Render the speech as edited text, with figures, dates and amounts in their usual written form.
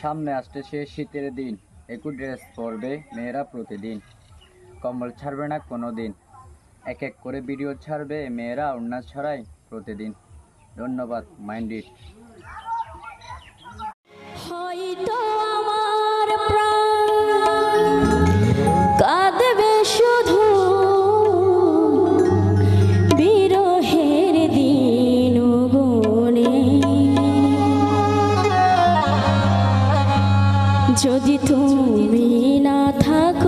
সামনে আসতেছে শীতের দিন, একটু ড্রেস পরবে মেয়েরা প্রতিদিন, কম্বল ছাড়বে না কোনো দিন, এক এক করে ভিডিও ছাড়বে মেয়েরা ওড়না ছাড়াই প্রতিদিন। ধন্যবাদ মাইন্ড ইট। হয়তো আমার প্রাণ কাঁদবে শুধু বিরহের দিন গুনে, যদি তুমি না থাকো